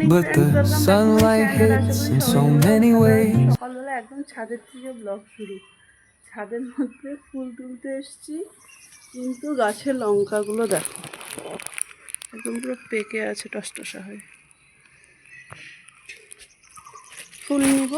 but the sunlight hits in so many ways. সকালবেলা একদম ছাদের থেকে ব্লগ শুরু। ছাদের মধ্যে ফুল তুলতে এসেছি, কিন্তু গাছের লঙ্কাগুলো দেখো একদম পুরো পেকে আছে, টসটসা হয়ে। ফুল নিব,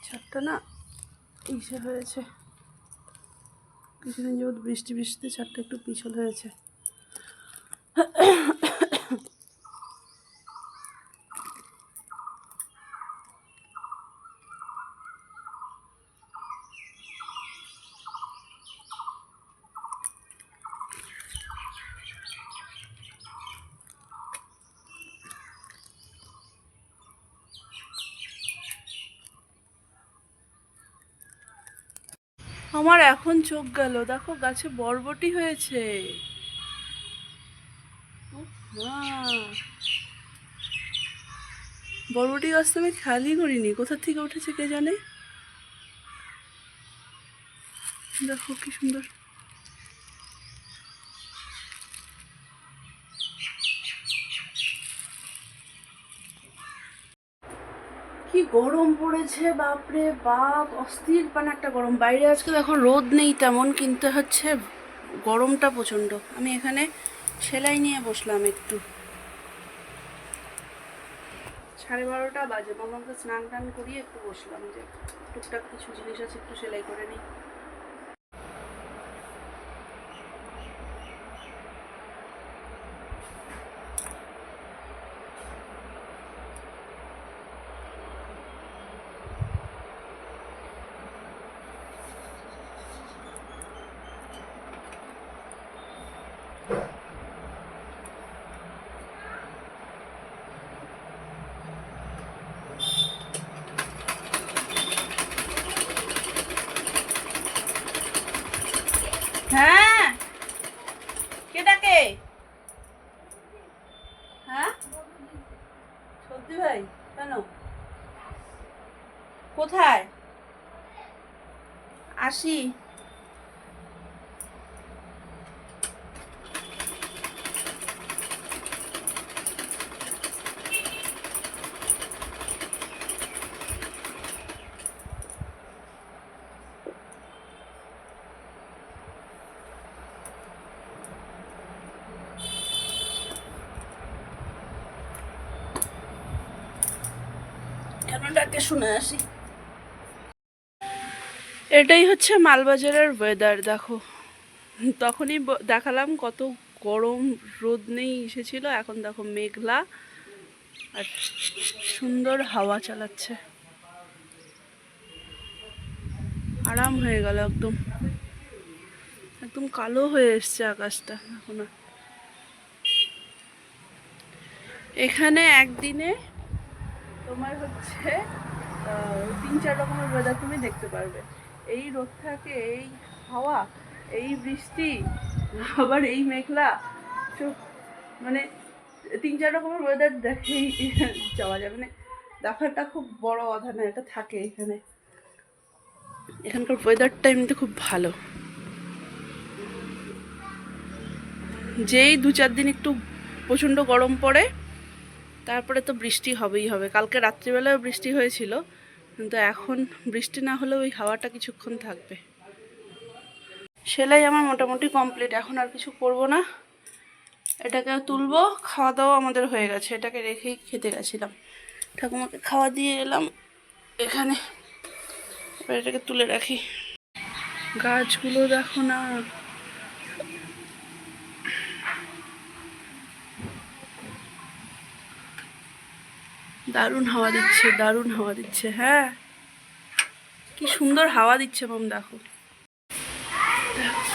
ছাদটা না ইসে হয়েছে, কিছুদিন যাবৎ বৃষ্টি বৃষ্টিতে ছাদটা একটু পিছল হয়েছে। আমার এখন চোখ গেল, দেখো গাছে বরবটি হয়েছে। বরবটি গাছ তো আমি খেয়ালই করিনি, কোথা থেকে উঠেছে কে জানে। দেখো কি সুন্দর। কি গরম পড়েছে, বাপরে বাপ, অস্থির মানে একটা গরম। বাইরে আজকে দেখো রোদ নেই তেমন, কিন্তু হচ্ছে গরমটা প্রচণ্ড। আমি এখানে সেলাই নিয়ে বসলাম একটু, 12:30 বাজে। মামাকে স্নান টান করিয়ে একটু বসলাম, যে টুকটাক কিছু জিনিস আছে একটু সেলাই করে নিই। হ্যাঁ, কে ডাকে? হ্যাঁ, সত্যি ভাই, কেন, কোথায়? আসি। কেন ডাকে শুনে আসি। এটাই হচ্ছে মালবাজারের ওয়েদার। দেখো, তখনই দেখালাম কত গরম, রোদ নেই এসেছিল, এখন দেখো মেঘলা আর সুন্দর হাওয়া চালাচ্ছে, আরাম হয়ে গেল। একদম একদম কালো হয়ে এসছে আকাশটা এখন। এখানে একদিনে তোমার হচ্ছে 3-4 রকমের ওয়েদার তুমি দেখতে পারবে। এই রোদ থাকে, এই হাওয়া, এই বৃষ্টি, আবার এই মেঘলা, মানে 3-4 রকমের ওয়েদার দেখেই যাওয়া যায়। মানে দেখাটা খুব বড় কথা না, এটা থাকে এখানে। এখানকার ওয়েদারটা এমনিতে খুব ভালো। যেই 2-4 দিন একটু প্রচণ্ড গরম পড়ে, তারপরে তো বৃষ্টি হবেই হবে। কালকে রাত্রিবেলায় বৃষ্টি হয়েছিল, কিন্তু এখন বৃষ্টি না হলেও ওই হাওয়াটা কিছুক্ষণ থাকবে। সেলাই আমার মোটামুটি কমপ্লিট, এখন আর কিছু করব না। এটাকে তুলবো, খাওয়া দাওয়া আমাদের হয়ে গেছে, এটাকে রেখেই খেতে গেছিলাম। ঠাকুমাকে খাওয়া দিয়ে এলাম এখানে, এবার এটাকে তুলে রাখি। গাছগুলো দেখো না, দারুণ হাওয়া দিচ্ছে, দারুণ হাওয়া দিচ্ছে। হ্যাঁ, কি সুন্দর হাওয়া দিচ্ছে মাম, দেখো দেখো।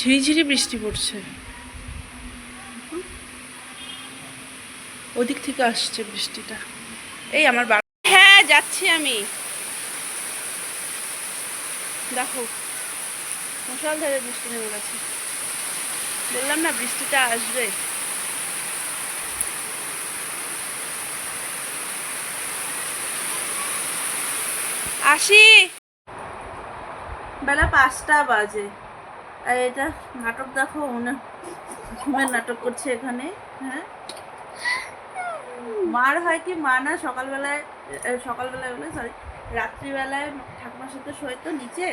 ঝিরিঝিরি বৃষ্টি পড়ছে, ওদিক থেকে আসছে বৃষ্টিটা। এই আমার হ্যাঁ, যাচ্ছি আমি। দেখো মুষলধারে বৃষ্টি নেমে গেছে। বললাম না বৃষ্টিটা আসবে। আসি, বেলা 5টা বাজে। আর এটা নাটক দেখো, মনে ঘুমের নাটক করছে এখানে। হ্যাঁ, মার হয় কি, মা না সকালবেলায় বলে সরি রাত্রিবেলায় ঠাকুমার সাথে শোয় তো নিচে।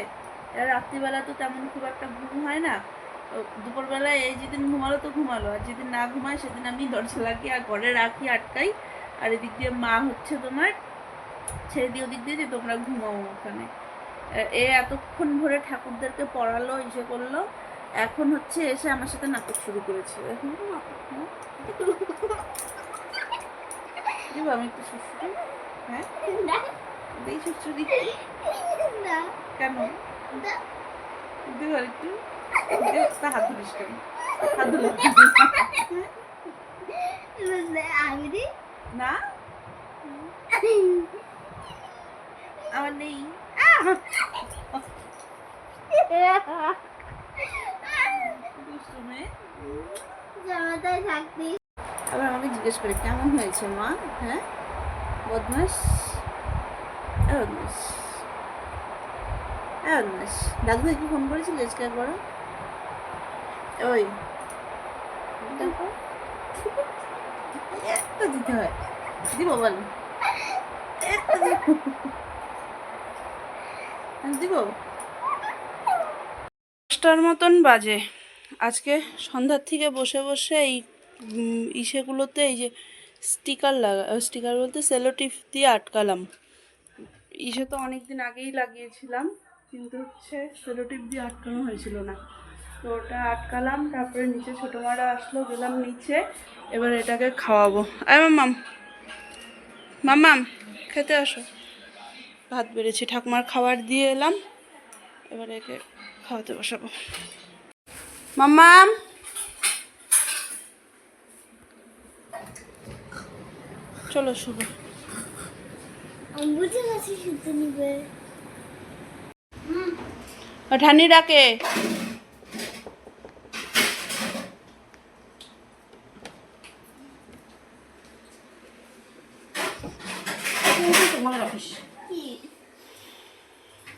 এবার রাত্রিবেলা তো তেমন খুব একটা ঘুম হয় না। দুপুরবেলায় এই যেদিন ঘুমালো তো ঘুমালো, আর যেদিন না ঘুমায় সেদিন আমি দরজা লাগিয়ে আর ঘরে রাখি আটকাই। আর এদিক দিয়ে মা হচ্ছে তোমার ছেড়ে দিয়ে ওদিক দিয়ে যে তোমরা ঘুমাও ওখানে। এ এতক্ষণ ধরে ঠাকুরদেরকে পড়ালো, ইসে করলো, এখন হচ্ছে এসে আমার সাথে নাটক শুরু করেছে। এখন তো নাটক না, আমি একটু সুস্থ। হ্যাঁ এই সুস্থি কেন একটু হাত ধরিস কেন? হাত ধরে না আমার নেই। আবার আমাকে জিজ্ঞেস করে কেমন হয়েছে মা। হ্যাঁ বদমাস, বদমাস, বদমাস। দাদু ভাইকে ফোন করেছিল আজকে একবার? ওই দেখো একটা দিতে হয়, দিব বল একটা দিব। 10টার মতন বাজে। আজকে সন্ধ্যার থেকে বসে বসে এই ইসেগুলোতে এই যে স্টিকার বলতে সেলোটিপ দিয়ে আটকালাম। ইসে তো অনেকদিন আগেই লাগিয়েছিলাম, কিন্তু হচ্ছে সেলোটিপ দিয়ে আটকানো হয়েছিল না। তো ওটা আটকালাম, তারপরে নিচে ছোটো মারা আসলো, গেলাম নিচে। এবার এটাকে খাওয়াবো। আয় মাম্মাম, মাম্মাম খেতে আসো। ভাত বেড়েছি, ঠাকুমার খাবার দিয়ে এলাম, এবার একে খাওয়াতে বসাবো। মাম্মাম চলো শুভ। ঠানি ডাকে।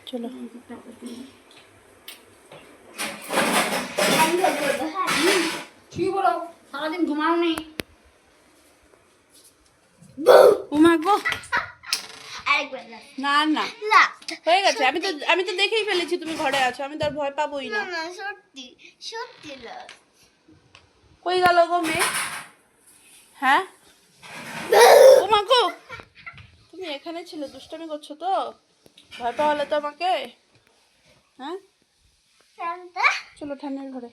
চলো কি বলো, সারাদিন ঘুমাও নেই? উমা গো, না না হয়ে গেছে। আমি তো দেখেই ফেলেছি তুমি ঘরে আছো, আমি তো আর ভয় পাবোই না। সত্যি সত্যি কই গেল গো মেয়ে? হ্যাঁ উমা গো, তুমি এখানে ছিলে, দুষ্টামি করছো তো? ভয় পাওয়ালে তো আমাকে। হ্যাঁ চলো ঠান্ডার ঘরে।